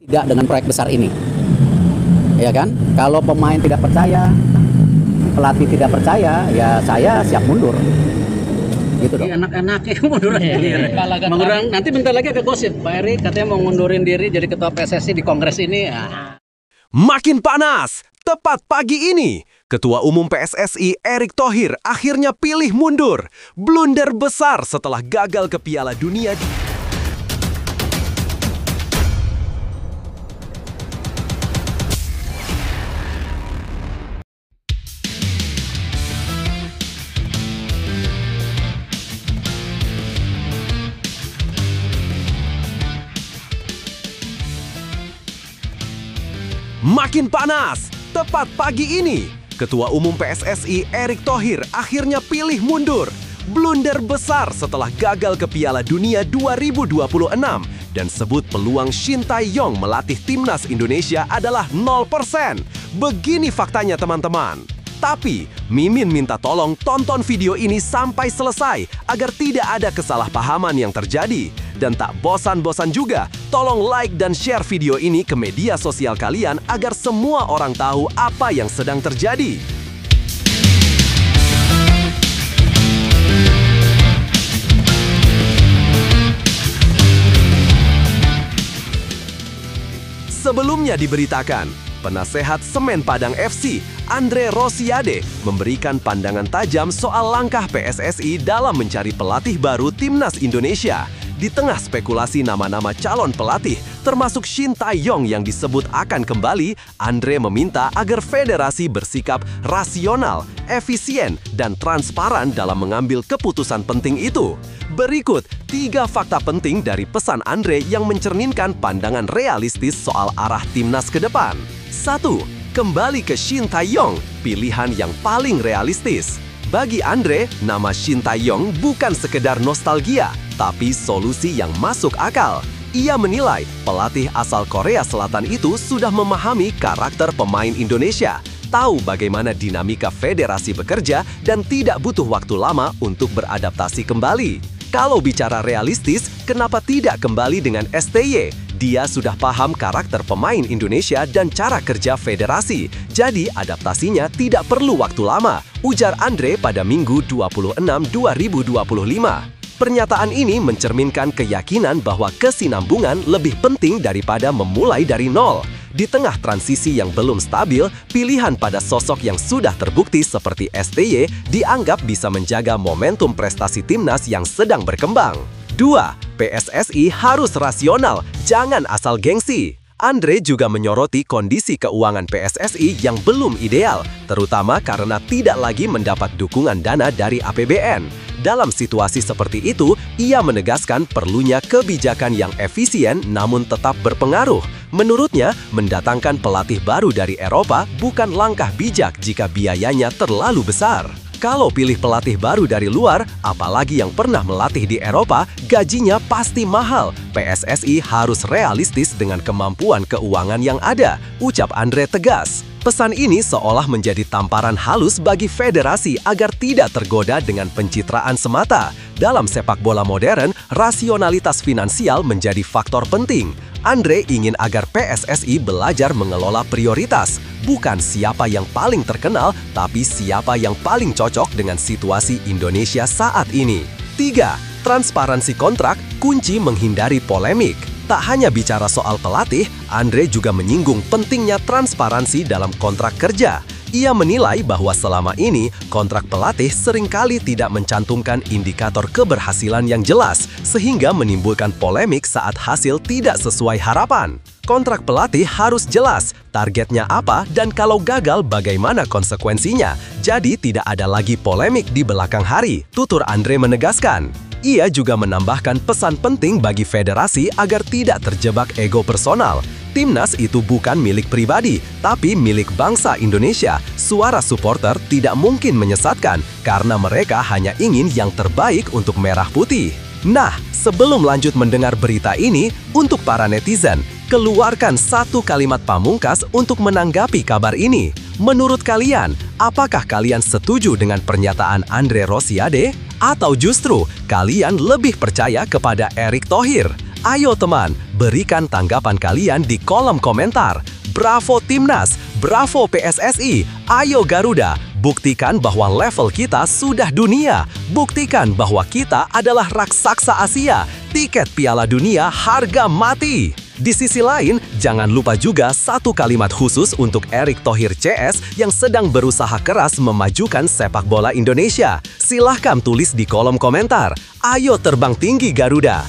Tidak dengan proyek besar ini, ya kan? Kalau pemain tidak percaya, pelatih tidak percaya, ya saya siap mundur. Gitu dong. Anak-anaknya munduran diri. Mengurang, nanti bentar lagi ada gosip, Pak Eri katanya mau ngundurin diri jadi ketua PSSI di Kongres ini. Makin panas! Tepat pagi ini, Ketua Umum PSSI Erick Thohir akhirnya pilih mundur. Blunder besar setelah gagal ke Piala Dunia. Makin panas! Tepat pagi ini, Ketua Umum PSSI Erick Thohir akhirnya pilih mundur. Blunder besar setelah gagal ke Piala Dunia 2026 dan sebut peluang Shin Tae-yong melatih timnas Indonesia adalah 0%. Begini faktanya teman-teman. Tapi, Mimin minta tolong tonton video ini sampai selesai agar tidak ada kesalahpahaman yang terjadi. Dan tak bosan-bosan juga, tolong like dan share video ini ke media sosial kalian agar semua orang tahu apa yang sedang terjadi. Sebelumnya diberitakan, penasehat Semen Padang FC, Andre Rosiade, memberikan pandangan tajam soal langkah PSSI dalam mencari pelatih baru timnas Indonesia. Di tengah spekulasi nama-nama calon pelatih, termasuk Shin Tae-yong yang disebut akan kembali, Andre meminta agar federasi bersikap rasional, efisien, dan transparan dalam mengambil keputusan penting itu. Berikut 3 fakta penting dari pesan Andre yang mencerminkan pandangan realistis soal arah timnas ke depan. 1. Kembali ke Shin Tae-yong, pilihan yang paling realistis. Bagi Andre, nama Shin Tae-yong bukan sekedar nostalgia, tapi solusi yang masuk akal. Ia menilai pelatih asal Korea Selatan itu sudah memahami karakter pemain Indonesia, tahu bagaimana dinamika federasi bekerja, dan tidak butuh waktu lama untuk beradaptasi kembali. Kalau bicara realistis, kenapa tidak kembali dengan STY? Dia sudah paham karakter pemain Indonesia dan cara kerja federasi, jadi adaptasinya tidak perlu waktu lama, ujar Andre pada Minggu 26/2025. Pernyataan ini mencerminkan keyakinan bahwa kesinambungan lebih penting daripada memulai dari nol. Di tengah transisi yang belum stabil, pilihan pada sosok yang sudah terbukti seperti STY dianggap bisa menjaga momentum prestasi timnas yang sedang berkembang. 2. PSSI harus rasional, jangan asal gengsi. Andre juga menyoroti kondisi keuangan PSSI yang belum ideal, terutama karena tidak lagi mendapat dukungan dana dari APBN. Dalam situasi seperti itu, ia menegaskan perlunya kebijakan yang efisien namun tetap berpengaruh. Menurutnya, mendatangkan pelatih baru dari Eropa bukan langkah bijak jika biayanya terlalu besar. Kalau pilih pelatih baru dari luar, apalagi yang pernah melatih di Eropa, gajinya pasti mahal. PSSI harus realistis dengan kemampuan keuangan yang ada, ucap Andre tegas. Pesan ini seolah menjadi tamparan halus bagi federasi agar tidak tergoda dengan pencitraan semata. Dalam sepak bola modern, rasionalitas finansial menjadi faktor penting. Andre ingin agar PSSI belajar mengelola prioritas, bukan siapa yang paling terkenal, tapi siapa yang paling cocok dengan situasi Indonesia saat ini. 3. Transparansi kontrak, kunci menghindari polemik. Tak hanya bicara soal pelatih, Andre juga menyinggung pentingnya transparansi dalam kontrak kerja. Ia menilai bahwa selama ini, kontrak pelatih seringkali tidak mencantumkan indikator keberhasilan yang jelas, sehingga menimbulkan polemik saat hasil tidak sesuai harapan. Kontrak pelatih harus jelas, targetnya apa, dan kalau gagal bagaimana konsekuensinya. Jadi tidak ada lagi polemik di belakang hari, tutur Andre menegaskan. Ia juga menambahkan pesan penting bagi federasi agar tidak terjebak ego personal. Timnas itu bukan milik pribadi, tapi milik bangsa Indonesia. Suara supporter tidak mungkin menyesatkan karena mereka hanya ingin yang terbaik untuk merah putih. Nah, sebelum lanjut mendengar berita ini, untuk para netizen, keluarkan satu kalimat pamungkas untuk menanggapi kabar ini. Menurut kalian, apakah kalian setuju dengan pernyataan Andre Rosiade? Atau justru kalian lebih percaya kepada Erick Thohir? Ayo teman, berikan tanggapan kalian di kolom komentar. Bravo Timnas, bravo PSSI, ayo Garuda, buktikan bahwa level kita sudah dunia. Buktikan bahwa kita adalah raksasa Asia. Tiket Piala Dunia harga mati. Di sisi lain, jangan lupa juga satu kalimat khusus untuk Erick Thohir CS yang sedang berusaha keras memajukan sepak bola Indonesia. Silahkan tulis di kolom komentar. Ayo terbang tinggi Garuda.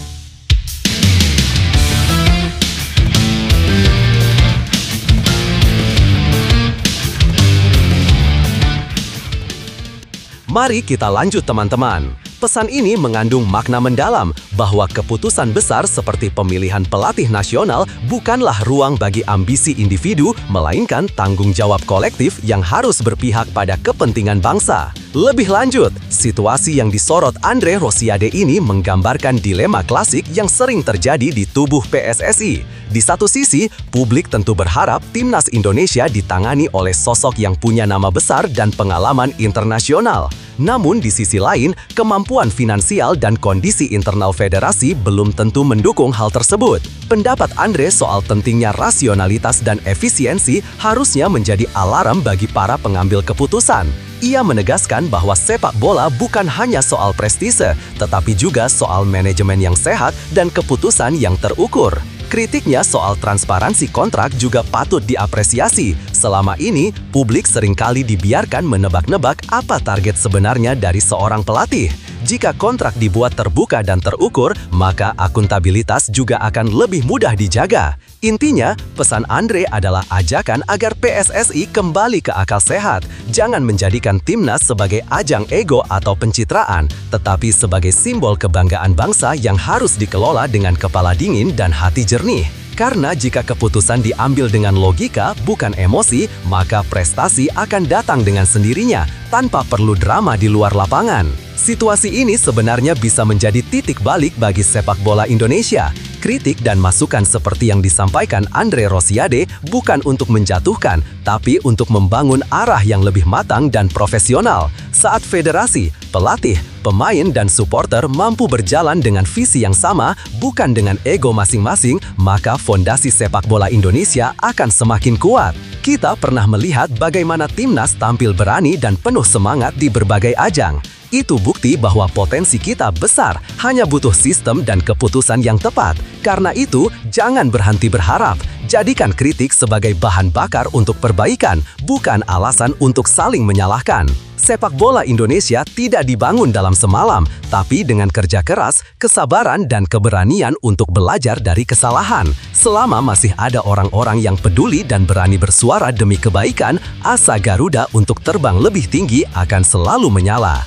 Mari kita lanjut teman-teman. Pesan ini mengandung makna mendalam bahwa keputusan besar seperti pemilihan pelatih nasional bukanlah ruang bagi ambisi individu, melainkan tanggung jawab kolektif yang harus berpihak pada kepentingan bangsa. Lebih lanjut, situasi yang disorot Andre Rosiade ini menggambarkan dilema klasik yang sering terjadi di tubuh PSSI. Di satu sisi, publik tentu berharap timnas Indonesia ditangani oleh sosok yang punya nama besar dan pengalaman internasional. Namun di sisi lain, kemampuan finansial dan kondisi internal federasi belum tentu mendukung hal tersebut. Pendapat Andre soal pentingnya rasionalitas dan efisiensi harusnya menjadi alarm bagi para pengambil keputusan. Ia menegaskan bahwa sepak bola bukan hanya soal prestise, tetapi juga soal manajemen yang sehat dan keputusan yang terukur. Kritiknya soal transparansi kontrak juga patut diapresiasi. Selama ini, publik seringkali dibiarkan menebak-nebak apa target sebenarnya dari seorang pelatih. Jika kontrak dibuat terbuka dan terukur, maka akuntabilitas juga akan lebih mudah dijaga. Intinya, pesan Andre adalah ajakan agar PSSI kembali ke akal sehat. Jangan menjadikan timnas sebagai ajang ego atau pencitraan, tetapi sebagai simbol kebanggaan bangsa yang harus dikelola dengan kepala dingin dan hati jernih. Karena jika keputusan diambil dengan logika, bukan emosi, maka prestasi akan datang dengan sendirinya, tanpa perlu drama di luar lapangan. Situasi ini sebenarnya bisa menjadi titik balik bagi sepak bola Indonesia. Kritik dan masukan seperti yang disampaikan Andre Rosiade bukan untuk menjatuhkan, tapi untuk membangun arah yang lebih matang dan profesional. Saat federasi, pelatih, pemain, dan supporter mampu berjalan dengan visi yang sama, bukan dengan ego masing-masing, maka fondasi sepak bola Indonesia akan semakin kuat. Kita pernah melihat bagaimana timnas tampil berani dan penuh semangat di berbagai ajang. Itu bukti bahwa potensi kita besar, hanya butuh sistem dan keputusan yang tepat. Karena itu, jangan berhenti berharap. Jadikan kritik sebagai bahan bakar untuk perbaikan, bukan alasan untuk saling menyalahkan. Sepak bola Indonesia tidak dibangun dalam semalam, tapi dengan kerja keras, kesabaran, dan keberanian untuk belajar dari kesalahan. Selama masih ada orang-orang yang peduli dan berani bersuara demi kebaikan, asa Garuda untuk terbang lebih tinggi akan selalu menyala.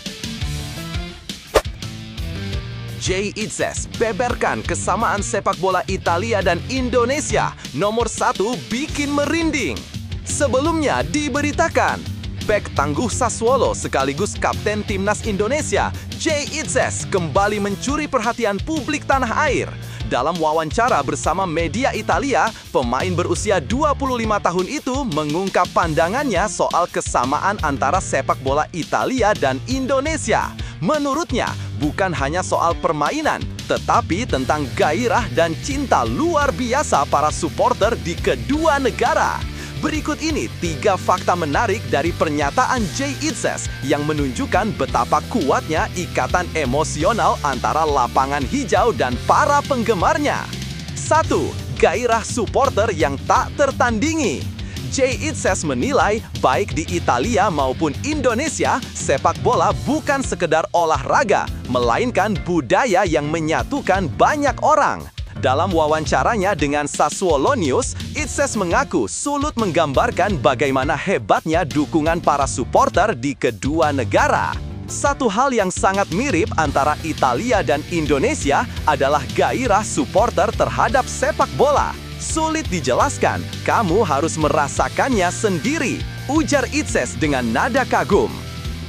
Jay Itzes beberkan kesamaan sepak bola Italia dan Indonesia. Nomor 1 bikin merinding. Sebelumnya diberitakan, bek tangguh Sassuolo sekaligus kapten timnas Indonesia, Jay Itzes kembali mencuri perhatian publik tanah air. Dalam wawancara bersama media Italia, pemain berusia 25 tahun itu mengungkap pandangannya soal kesamaan antara sepak bola Italia dan Indonesia. Menurutnya, bukan hanya soal permainan, tetapi tentang gairah dan cinta luar biasa para supporter di kedua negara. Berikut ini 3 fakta menarik dari pernyataan Jay Itzes yang menunjukkan betapa kuatnya ikatan emosional antara lapangan hijau dan para penggemarnya. 1. Gairah supporter yang tak tertandingi. Jay Itzes menilai, baik di Italia maupun Indonesia, sepak bola bukan sekedar olahraga, melainkan budaya yang menyatukan banyak orang. Dalam wawancaranya dengan Sassuolo News, Itzes mengaku sulit menggambarkan bagaimana hebatnya dukungan para supporter di kedua negara. Satu hal yang sangat mirip antara Italia dan Indonesia adalah gairah supporter terhadap sepak bola. Sulit dijelaskan, kamu harus merasakannya sendiri, ujar Itzes dengan nada kagum.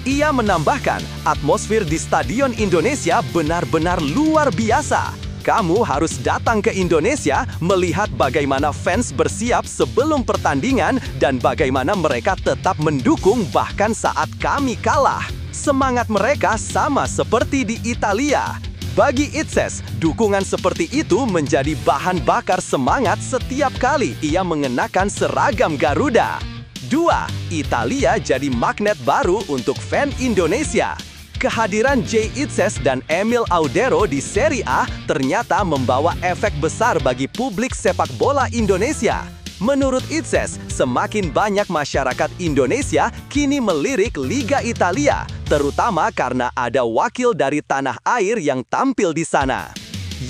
Ia menambahkan, atmosfer di Stadion Indonesia benar-benar luar biasa. Kamu harus datang ke Indonesia melihat bagaimana fans bersiap sebelum pertandingan dan bagaimana mereka tetap mendukung bahkan saat kami kalah. Semangat mereka sama seperti di Italia. Bagi Itses, dukungan seperti itu menjadi bahan bakar semangat setiap kali ia mengenakan seragam Garuda. 2. Italia jadi magnet baru untuk fan Indonesia. Kehadiran Jay Itses dan Emil Audero di Serie A ternyata membawa efek besar bagi publik sepak bola Indonesia. Menurut Itses, semakin banyak masyarakat Indonesia kini melirik Liga Italia, terutama karena ada wakil dari tanah air yang tampil di sana.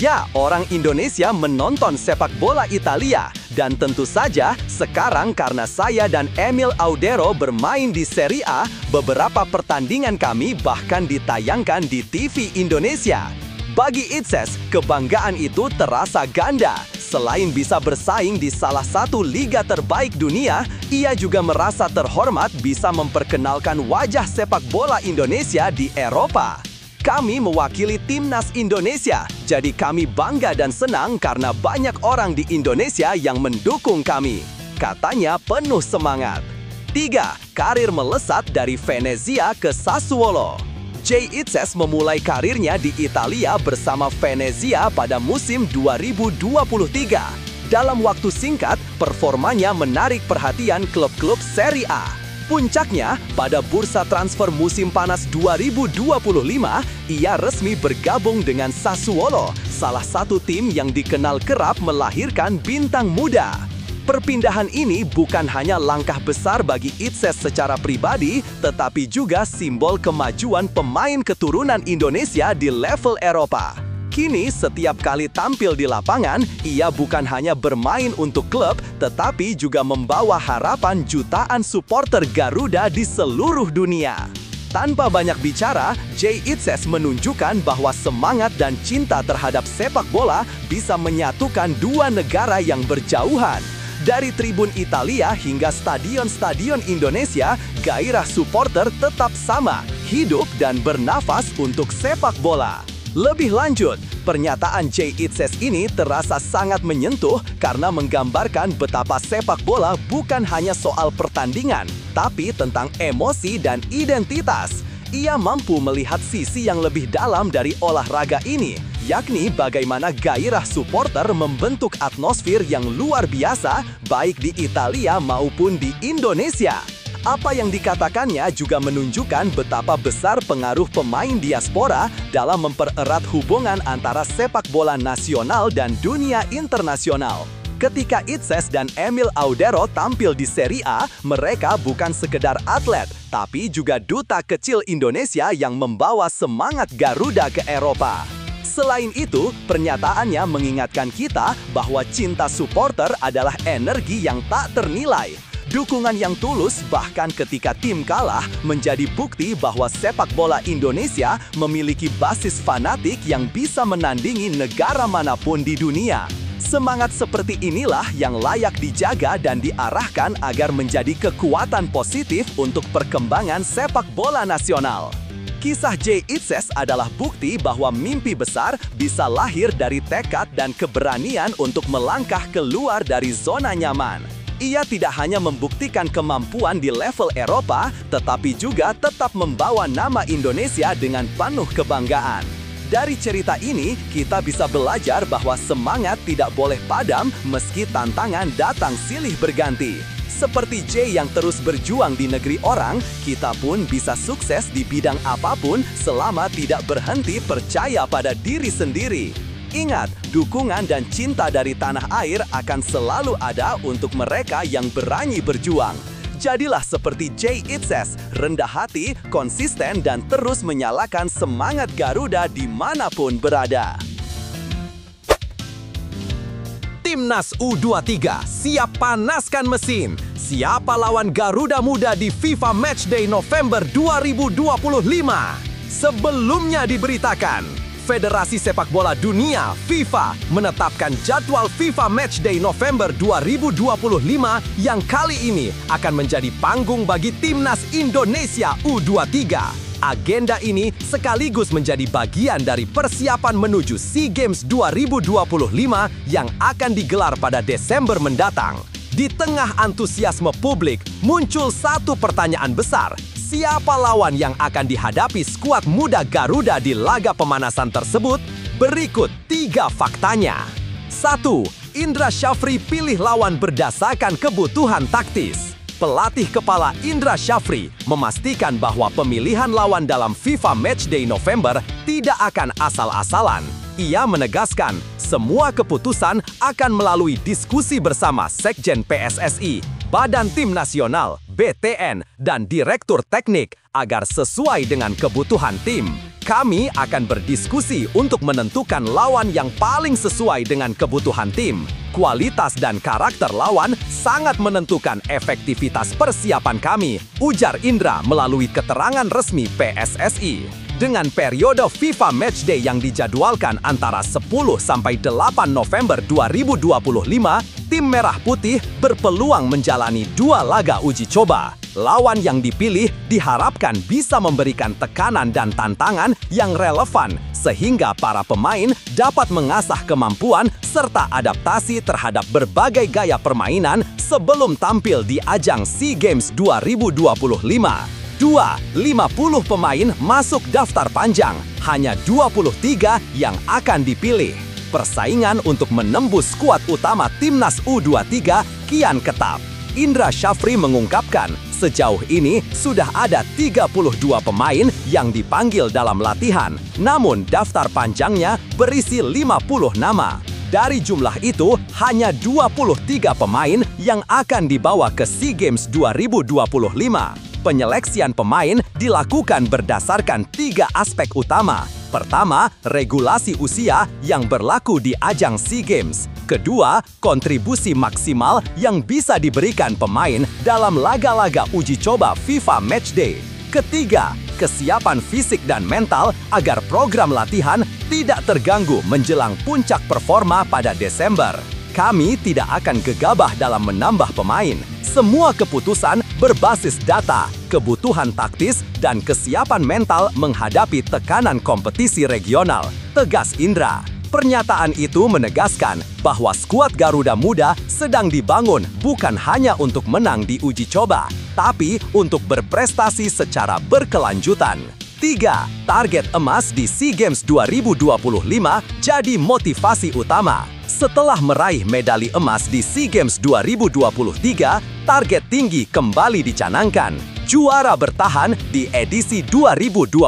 Ya, orang Indonesia menonton sepak bola Italia, dan tentu saja sekarang karena saya dan Emil Audero bermain di Serie A, beberapa pertandingan kami bahkan ditayangkan di TV Indonesia. Bagi Itses, kebanggaan itu terasa ganda. Selain bisa bersaing di salah satu liga terbaik dunia, ia juga merasa terhormat bisa memperkenalkan wajah sepak bola Indonesia di Eropa. Kami mewakili timnas Indonesia, jadi kami bangga dan senang karena banyak orang di Indonesia yang mendukung kami. Katanya penuh semangat. 3. Karir melesat dari Venezia ke Sassuolo. Jay Itses memulai karirnya di Italia bersama Venezia pada musim 2023. Dalam waktu singkat, performanya menarik perhatian klub-klub Serie A. Puncaknya, pada bursa transfer musim panas 2025, ia resmi bergabung dengan Sassuolo, salah satu tim yang dikenal kerap melahirkan bintang muda. Perpindahan ini bukan hanya langkah besar bagi Itses secara pribadi, tetapi juga simbol kemajuan pemain keturunan Indonesia di level Eropa. Kini, setiap kali tampil di lapangan, ia bukan hanya bermain untuk klub, tetapi juga membawa harapan jutaan supporter Garuda di seluruh dunia. Tanpa banyak bicara, Jay Itses menunjukkan bahwa semangat dan cinta terhadap sepak bola bisa menyatukan dua negara yang berjauhan. Dari tribun Italia hingga stadion-stadion Indonesia, gairah supporter tetap sama, hidup dan bernafas untuk sepak bola. Lebih lanjut, pernyataan Jay Itses ini terasa sangat menyentuh karena menggambarkan betapa sepak bola bukan hanya soal pertandingan, tapi tentang emosi dan identitas. Ia mampu melihat sisi yang lebih dalam dari olahraga ini, yakni bagaimana gairah supporter membentuk atmosfer yang luar biasa baik di Italia maupun di Indonesia. Apa yang dikatakannya juga menunjukkan betapa besar pengaruh pemain diaspora dalam mempererat hubungan antara sepak bola nasional dan dunia internasional. Ketika Itses dan Emil Audero tampil di Serie A, mereka bukan sekedar atlet, tapi juga duta kecil Indonesia yang membawa semangat Garuda ke Eropa. Selain itu, pernyataannya mengingatkan kita bahwa cinta supporter adalah energi yang tak ternilai. Dukungan yang tulus bahkan ketika tim kalah menjadi bukti bahwa sepak bola Indonesia memiliki basis fanatik yang bisa menandingi negara manapun di dunia. Semangat seperti inilah yang layak dijaga dan diarahkan agar menjadi kekuatan positif untuk perkembangan sepak bola nasional. Kisah Jay Itses adalah bukti bahwa mimpi besar bisa lahir dari tekad dan keberanian untuk melangkah keluar dari zona nyaman. Ia tidak hanya membuktikan kemampuan di level Eropa, tetapi juga tetap membawa nama Indonesia dengan penuh kebanggaan. Dari cerita ini, kita bisa belajar bahwa semangat tidak boleh padam meski tantangan datang silih berganti. Seperti Jay yang terus berjuang di negeri orang, kita pun bisa sukses di bidang apapun selama tidak berhenti percaya pada diri sendiri. Ingat, dukungan dan cinta dari tanah air akan selalu ada untuk mereka yang berani berjuang. Jadilah seperti Jay Itses, rendah hati, konsisten, dan terus menyalakan semangat Garuda dimanapun berada. Timnas U23 siap panaskan mesin. Siapa lawan Garuda Muda di FIFA Matchday November 2025? Sebelumnya diberitakan, Federasi Sepak Bola Dunia (FIFA) menetapkan jadwal FIFA Matchday November 2025 yang kali ini akan menjadi panggung bagi Timnas Indonesia U23. Agenda ini sekaligus menjadi bagian dari persiapan menuju SEA Games 2025 yang akan digelar pada Desember mendatang. Di tengah antusiasme publik, muncul satu pertanyaan besar. Siapa lawan yang akan dihadapi skuad muda Garuda di laga pemanasan tersebut? Berikut 3 faktanya. 1. Indra Syafri pilih lawan berdasarkan kebutuhan taktis. Pelatih kepala Indra Syafri memastikan bahwa pemilihan lawan dalam FIFA Matchday November tidak akan asal-asalan. Ia menegaskan, semua keputusan akan melalui diskusi bersama Sekjen PSSI, Badan Tim Nasional, BTN, dan Direktur Teknik agar sesuai dengan kebutuhan tim. Kami akan berdiskusi untuk menentukan lawan yang paling sesuai dengan kebutuhan tim. Kualitas dan karakter lawan sangat menentukan efektivitas persiapan kami, ujar Indra melalui keterangan resmi PSSI. Dengan periode FIFA Matchday yang dijadwalkan antara 10 sampai 8 November 2025, tim Merah Putih berpeluang menjalani 2 laga uji coba. Lawan yang dipilih diharapkan bisa memberikan tekanan dan tantangan yang relevan sehingga para pemain dapat mengasah kemampuan serta adaptasi terhadap berbagai gaya permainan sebelum tampil di ajang SEA Games 2025. 2. 50 pemain masuk daftar panjang, hanya 23 yang akan dipilih. Persaingan untuk menembus skuad utama Timnas U23 kian ketat. Indra Syafri mengungkapkan, sejauh ini sudah ada 32 pemain yang dipanggil dalam latihan, namun daftar panjangnya berisi 50 nama. Dari jumlah itu, hanya 23 pemain yang akan dibawa ke SEA Games 2025. Penyeleksian pemain dilakukan berdasarkan 3 aspek utama. Pertama, regulasi usia yang berlaku di ajang SEA Games. Kedua, kontribusi maksimal yang bisa diberikan pemain dalam laga-laga uji coba FIFA Matchday. Ketiga, kesiapan fisik dan mental agar program latihan tidak terganggu menjelang puncak performa pada Desember. Kami tidak akan gegabah dalam menambah pemain. Semua keputusan berbasis data, kebutuhan taktis, dan kesiapan mental menghadapi tekanan kompetisi regional, tegas Indra. Pernyataan itu menegaskan bahwa skuad Garuda Muda sedang dibangun bukan hanya untuk menang di uji coba, tapi untuk berprestasi secara berkelanjutan. 3. Target emas di SEA Games 2025 jadi motivasi utama. Setelah meraih medali emas di SEA Games 2023, target tinggi kembali dicanangkan. Juara bertahan di edisi 2025.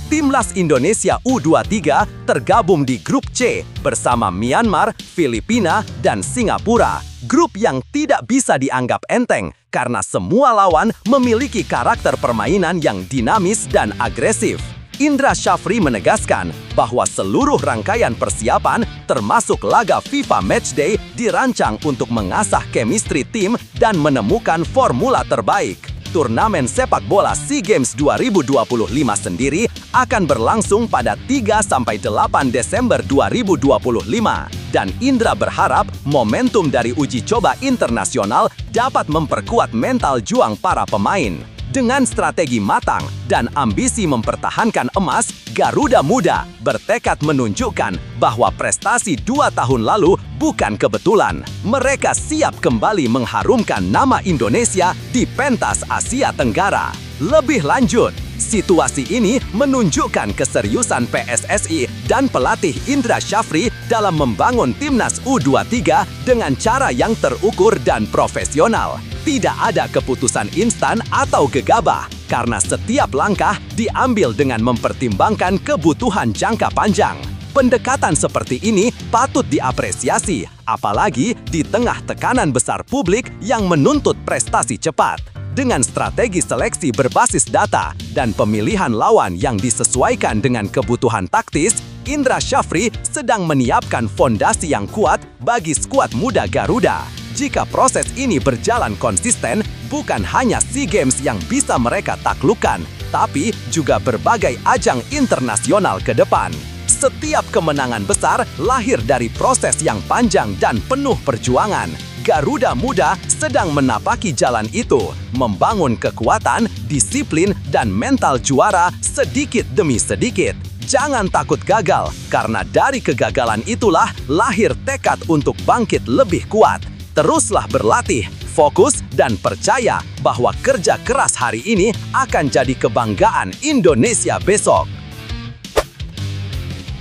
Timnas Indonesia U23 tergabung di grup C bersama Myanmar, Filipina, dan Singapura. Grup yang tidak bisa dianggap enteng karena semua lawan memiliki karakter permainan yang dinamis dan agresif. Indra Syafri menegaskan bahwa seluruh rangkaian persiapan termasuk laga FIFA Matchday dirancang untuk mengasah chemistry tim dan menemukan formula terbaik. Turnamen sepak bola SEA Games 2025 sendiri akan berlangsung pada 3-8 Desember 2025 dan Indra berharap momentum dari uji coba internasional dapat memperkuat mental juang para pemain. Dengan strategi matang dan ambisi mempertahankan emas, Garuda Muda bertekad menunjukkan bahwa prestasi 2 tahun lalu bukan kebetulan. Mereka siap kembali mengharumkan nama Indonesia di pentas Asia Tenggara. Lebih lanjut, situasi ini menunjukkan keseriusan PSSI dan pelatih Indra Syafri dalam membangun timnas U23 dengan cara yang terukur dan profesional. Tidak ada keputusan instan atau gegabah, karena setiap langkah diambil dengan mempertimbangkan kebutuhan jangka panjang. Pendekatan seperti ini patut diapresiasi, apalagi di tengah tekanan besar publik yang menuntut prestasi cepat. Dengan strategi seleksi berbasis data dan pemilihan lawan yang disesuaikan dengan kebutuhan taktis, Indra Syafri sedang menyiapkan fondasi yang kuat bagi skuad muda Garuda. Jika proses ini berjalan konsisten, bukan hanya SEA Games yang bisa mereka taklukkan, tapi juga berbagai ajang internasional ke depan. Setiap kemenangan besar lahir dari proses yang panjang dan penuh perjuangan. Garuda Muda sedang menapaki jalan itu, membangun kekuatan, disiplin, dan mental juara sedikit demi sedikit. Jangan takut gagal, karena dari kegagalan itulah lahir tekad untuk bangkit lebih kuat. Teruslah berlatih, fokus, dan percaya bahwa kerja keras hari ini akan jadi kebanggaan Indonesia besok.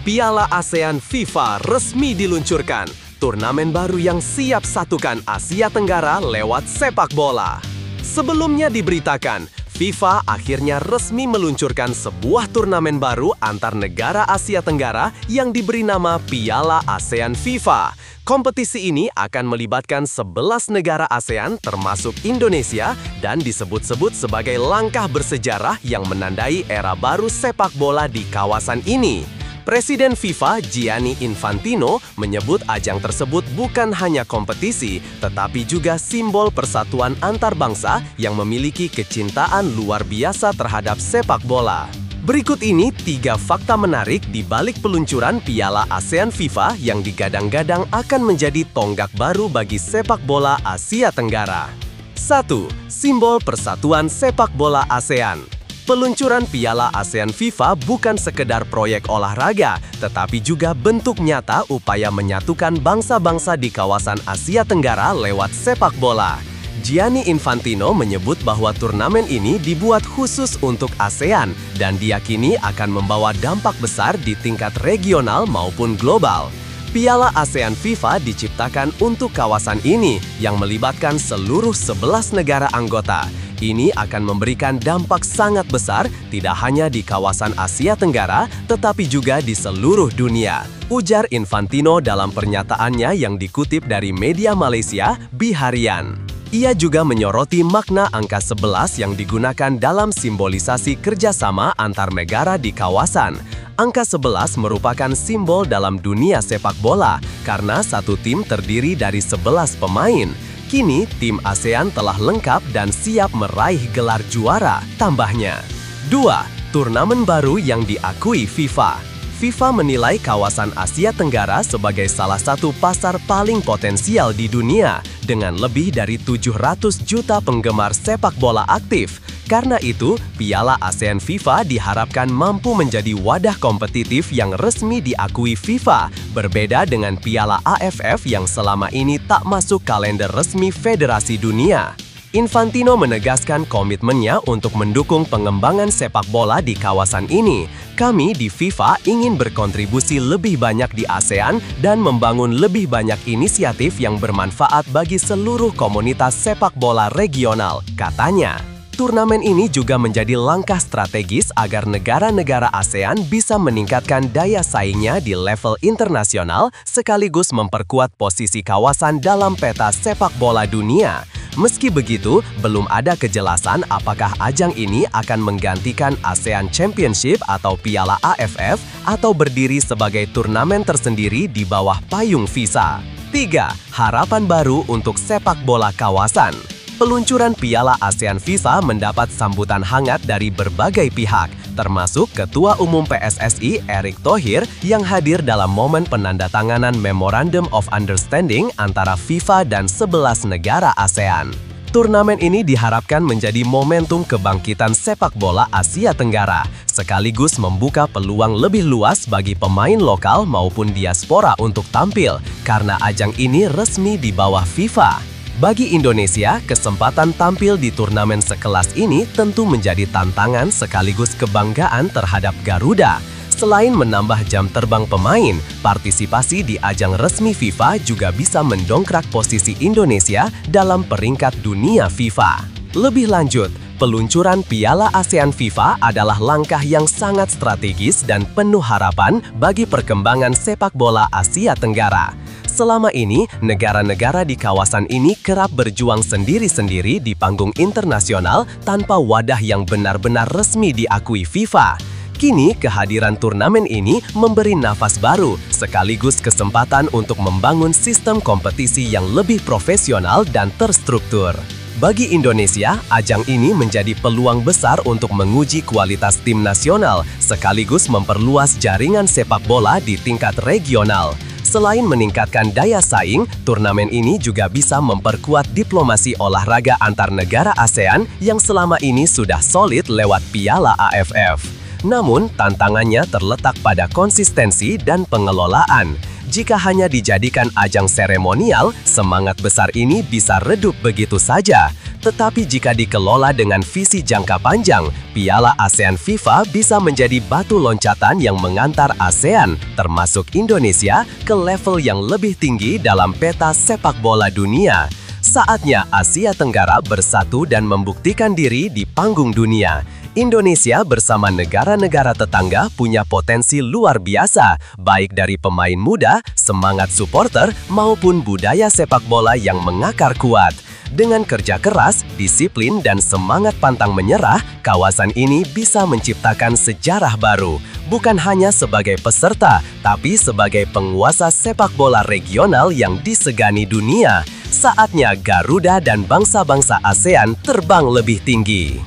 Piala ASEAN FIFA resmi diluncurkan. Turnamen baru yang siap satukan Asia Tenggara lewat sepak bola. Sebelumnya diberitakan, FIFA akhirnya resmi meluncurkan sebuah turnamen baru antar negara Asia Tenggara yang diberi nama Piala ASEAN FIFA. Kompetisi ini akan melibatkan 11 negara ASEAN termasuk Indonesia dan disebut-sebut sebagai langkah bersejarah yang menandai era baru sepak bola di kawasan ini. Presiden FIFA Gianni Infantino menyebut ajang tersebut bukan hanya kompetisi, tetapi juga simbol persatuan antar bangsa yang memiliki kecintaan luar biasa terhadap sepak bola. Berikut ini 3 fakta menarik di balik peluncuran Piala ASEAN FIFA yang digadang-gadang akan menjadi tonggak baru bagi sepak bola Asia Tenggara. 1. Simbol persatuan sepak bola ASEAN. Peluncuran Piala ASEAN FIFA bukan sekedar proyek olahraga, tetapi juga bentuk nyata upaya menyatukan bangsa-bangsa di kawasan Asia Tenggara lewat sepak bola. Gianni Infantino menyebut bahwa turnamen ini dibuat khusus untuk ASEAN dan diyakini akan membawa dampak besar di tingkat regional maupun global. Piala ASEAN FIFA diciptakan untuk kawasan ini yang melibatkan seluruh 11 negara anggota. Ini akan memberikan dampak sangat besar tidak hanya di kawasan Asia Tenggara, tetapi juga di seluruh dunia, ujar Infantino dalam pernyataannya yang dikutip dari media Malaysia, Biharian. Ia juga menyoroti makna angka 11 yang digunakan dalam simbolisasi kerjasama antar negara di kawasan. Angka 11 merupakan simbol dalam dunia sepak bola karena satu tim terdiri dari 11 pemain. Kini, tim ASEAN telah lengkap dan siap meraih gelar juara, tambahnya. 2. Turnamen baru yang diakui FIFA. FIFA menilai kawasan Asia Tenggara sebagai salah satu pasar paling potensial di dunia, dengan lebih dari 700 juta penggemar sepak bola aktif. Karena itu, Piala ASEAN FIFA diharapkan mampu menjadi wadah kompetitif yang resmi diakui FIFA, berbeda dengan Piala AFF yang selama ini tak masuk kalender resmi Federasi Dunia. Infantino menegaskan komitmennya untuk mendukung pengembangan sepak bola di kawasan ini. Kami di FIFA ingin berkontribusi lebih banyak di ASEAN dan membangun lebih banyak inisiatif yang bermanfaat bagi seluruh komunitas sepak bola regional, katanya. Turnamen ini juga menjadi langkah strategis agar negara-negara ASEAN bisa meningkatkan daya saingnya di level internasional sekaligus memperkuat posisi kawasan dalam peta sepak bola dunia. Meski begitu, belum ada kejelasan apakah ajang ini akan menggantikan ASEAN Championship atau Piala AFF atau berdiri sebagai turnamen tersendiri di bawah payung FIFA. 3. Harapan baru untuk sepak bola kawasan. Peluncuran Piala ASEAN FIFA mendapat sambutan hangat dari berbagai pihak, termasuk Ketua Umum PSSI Erick Thohir yang hadir dalam momen penandatanganan Memorandum of Understanding antara FIFA dan 11 negara ASEAN. Turnamen ini diharapkan menjadi momentum kebangkitan sepak bola Asia Tenggara, sekaligus membuka peluang lebih luas bagi pemain lokal maupun diaspora untuk tampil, karena ajang ini resmi di bawah FIFA. Bagi Indonesia, kesempatan tampil di turnamen sekelas ini tentu menjadi tantangan sekaligus kebanggaan terhadap Garuda. Selain menambah jam terbang pemain, partisipasi di ajang resmi FIFA juga bisa mendongkrak posisi Indonesia dalam peringkat dunia FIFA. Lebih lanjut, peluncuran Piala ASEAN FIFA adalah langkah yang sangat strategis dan penuh harapan bagi perkembangan sepak bola Asia Tenggara. Selama ini, negara-negara di kawasan ini kerap berjuang sendiri-sendiri di panggung internasional tanpa wadah yang benar-benar resmi diakui FIFA. Kini, kehadiran turnamen ini memberi nafas baru, sekaligus kesempatan untuk membangun sistem kompetisi yang lebih profesional dan terstruktur. Bagi Indonesia, ajang ini menjadi peluang besar untuk menguji kualitas tim nasional, sekaligus memperluas jaringan sepak bola di tingkat regional. Selain meningkatkan daya saing, turnamen ini juga bisa memperkuat diplomasi olahraga antar negara ASEAN yang selama ini sudah solid lewat Piala AFF. Namun, tantangannya terletak pada konsistensi dan pengelolaan. Jika hanya dijadikan ajang seremonial, semangat besar ini bisa redup begitu saja. Tetapi jika dikelola dengan visi jangka panjang, Piala ASEAN FIFA bisa menjadi batu loncatan yang mengantar ASEAN, termasuk Indonesia, ke level yang lebih tinggi dalam peta sepak bola dunia. Saatnya Asia Tenggara bersatu dan membuktikan diri di panggung dunia. Indonesia bersama negara-negara tetangga punya potensi luar biasa, baik dari pemain muda, semangat supporter, maupun budaya sepak bola yang mengakar kuat. Dengan kerja keras, disiplin, dan semangat pantang menyerah, kawasan ini bisa menciptakan sejarah baru. Bukan hanya sebagai peserta, tapi sebagai penguasa sepak bola regional yang disegani dunia. Saatnya Garuda dan bangsa-bangsa ASEAN terbang lebih tinggi.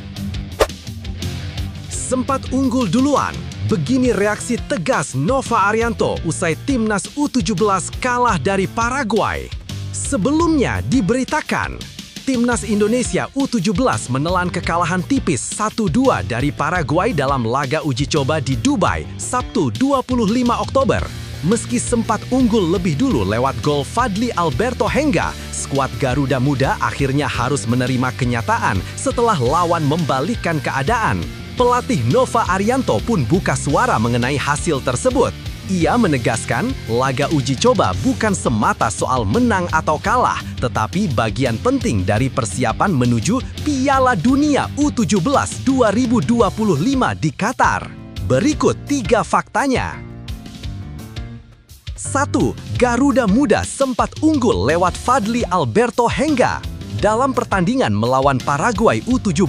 Sempat unggul duluan, begini reaksi tegas Nova Arianto usai timnas U17 kalah dari Paraguay. Sebelumnya diberitakan, timnas Indonesia U17 menelan kekalahan tipis 1-2 dari Paraguay dalam laga uji coba di Dubai, Sabtu 25 Oktober. Meski sempat unggul lebih dulu lewat gol Fadli Alberto Hengga, skuad Garuda Muda akhirnya harus menerima kenyataan setelah lawan membalikkan keadaan. Pelatih Nova Arianto pun buka suara mengenai hasil tersebut. Ia menegaskan, laga uji coba bukan semata soal menang atau kalah, tetapi bagian penting dari persiapan menuju Piala Dunia U17 2025 di Qatar. Berikut 3 faktanya. 1. Garuda Muda sempat unggul lewat Fadli Alberto Hengga. Dalam pertandingan melawan Paraguay U17,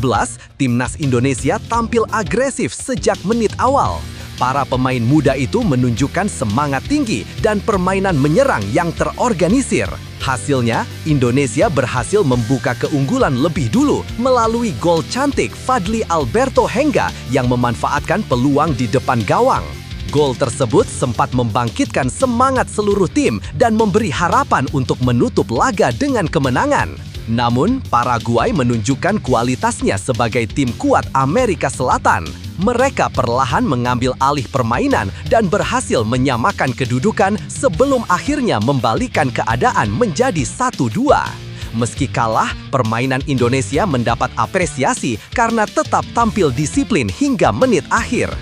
timnas Indonesia tampil agresif sejak menit awal. Para pemain muda itu menunjukkan semangat tinggi dan permainan menyerang yang terorganisir. Hasilnya, Indonesia berhasil membuka keunggulan lebih dulu melalui gol cantik Fadli Alberto Hengga yang memanfaatkan peluang di depan gawang. Gol tersebut sempat membangkitkan semangat seluruh tim dan memberi harapan untuk menutup laga dengan kemenangan. Namun, Paraguay menunjukkan kualitasnya sebagai tim kuat Amerika Selatan. Mereka perlahan mengambil alih permainan dan berhasil menyamakan kedudukan sebelum akhirnya membalikkan keadaan menjadi 1-2. Meski kalah, permainan Indonesia mendapat apresiasi karena tetap tampil disiplin hingga menit akhir.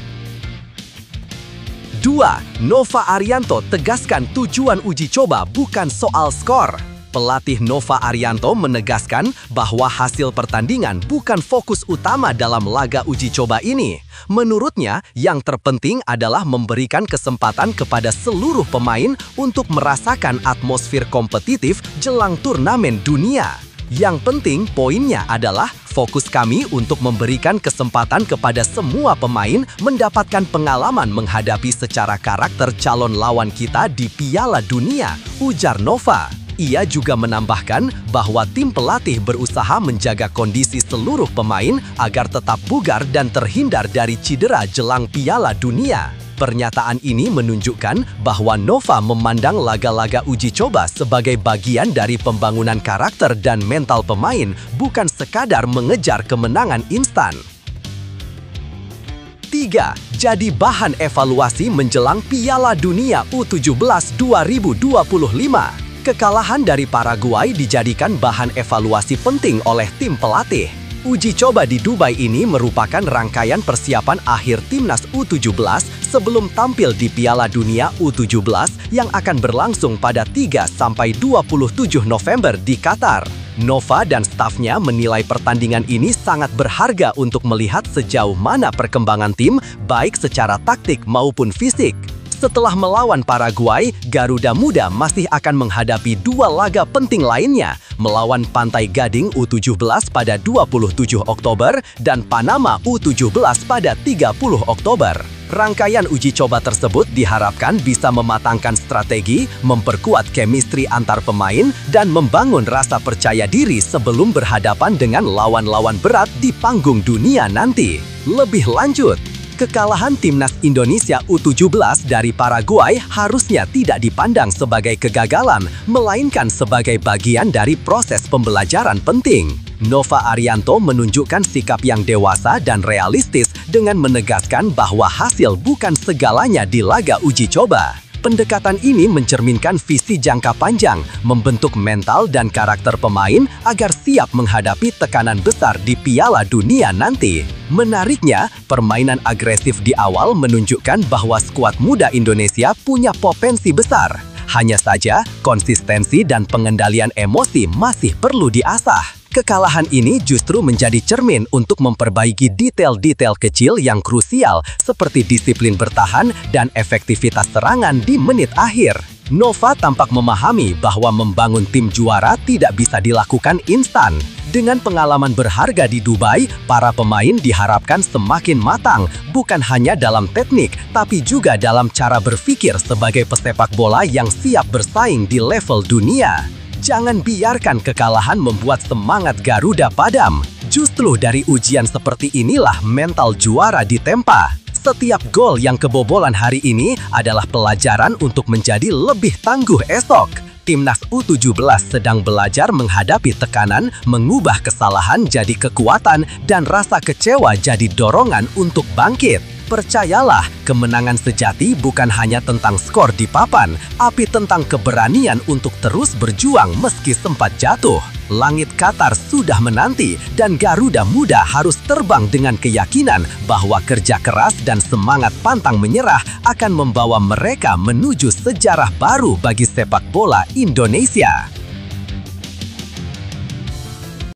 2. Nova Arianto tegaskan tujuan uji coba bukan soal skor. Pelatih Nova Arianto menegaskan bahwa hasil pertandingan bukan fokus utama dalam laga uji coba ini. Menurutnya, yang terpenting adalah memberikan kesempatan kepada seluruh pemain untuk merasakan atmosfer kompetitif jelang turnamen dunia. Yang penting poinnya adalah fokus kami untuk memberikan kesempatan kepada semua pemain mendapatkan pengalaman menghadapi secara karakter calon lawan kita di Piala Dunia, ujar Nova. Ia juga menambahkan bahwa tim pelatih berusaha menjaga kondisi seluruh pemain agar tetap bugar dan terhindar dari cedera jelang Piala Dunia. Pernyataan ini menunjukkan bahwa Nova memandang laga-laga uji coba sebagai bagian dari pembangunan karakter dan mental pemain, bukan sekadar mengejar kemenangan instan. 3. Jadi bahan evaluasi menjelang Piala Dunia U17 2025. Kekalahan dari Paraguay dijadikan bahan evaluasi penting oleh tim pelatih. Uji coba di Dubai ini merupakan rangkaian persiapan akhir timnas U17 sebelum tampil di Piala Dunia U17 yang akan berlangsung pada 3-27 November di Qatar. Nova dan stafnya menilai pertandingan ini sangat berharga untuk melihat sejauh mana perkembangan tim, baik secara taktik maupun fisik. Setelah melawan Paraguay, Garuda Muda masih akan menghadapi 2 laga penting lainnya, melawan Pantai Gading U17 pada 27 Oktober dan Panama U17 pada 30 Oktober. Rangkaian uji coba tersebut diharapkan bisa mematangkan strategi, memperkuat chemistry antar pemain, dan membangun rasa percaya diri sebelum berhadapan dengan lawan-lawan berat di panggung dunia nanti. Lebih lanjut, kekalahan timnas Indonesia U17 dari Paraguay harusnya tidak dipandang sebagai kegagalan, melainkan sebagai bagian dari proses pembelajaran penting. Nova Arianto menunjukkan sikap yang dewasa dan realistis dengan menegaskan bahwa hasil bukan segalanya di laga uji coba. Pendekatan ini mencerminkan visi jangka panjang, membentuk mental dan karakter pemain agar siap menghadapi tekanan besar di Piala Dunia nanti. Menariknya, permainan agresif di awal menunjukkan bahwa skuad muda Indonesia punya potensi besar. Hanya saja, konsistensi dan pengendalian emosi masih perlu diasah. Kekalahan ini justru menjadi cermin untuk memperbaiki detail-detail kecil yang krusial seperti disiplin bertahan dan efektivitas serangan di menit akhir. Nova tampak memahami bahwa membangun tim juara tidak bisa dilakukan instan. Dengan pengalaman berharga di Dubai, para pemain diharapkan semakin matang, bukan hanya dalam teknik, tapi juga dalam cara berpikir sebagai pesepak bola yang siap bersaing di level dunia. Jangan biarkan kekalahan membuat semangat Garuda padam. Justru dari ujian seperti inilah mental juara ditempa. Setiap gol yang kebobolan hari ini adalah pelajaran untuk menjadi lebih tangguh esok. Timnas U17 sedang belajar menghadapi tekanan, mengubah kesalahan jadi kekuatan, dan rasa kecewa jadi dorongan untuk bangkit. Percayalah, kemenangan sejati bukan hanya tentang skor di papan, tapi tentang keberanian untuk terus berjuang meski sempat jatuh. Langit Qatar sudah menanti, dan Garuda Muda harus terbang dengan keyakinan bahwa kerja keras dan semangat pantang menyerah akan membawa mereka menuju sejarah baru bagi sepak bola Indonesia.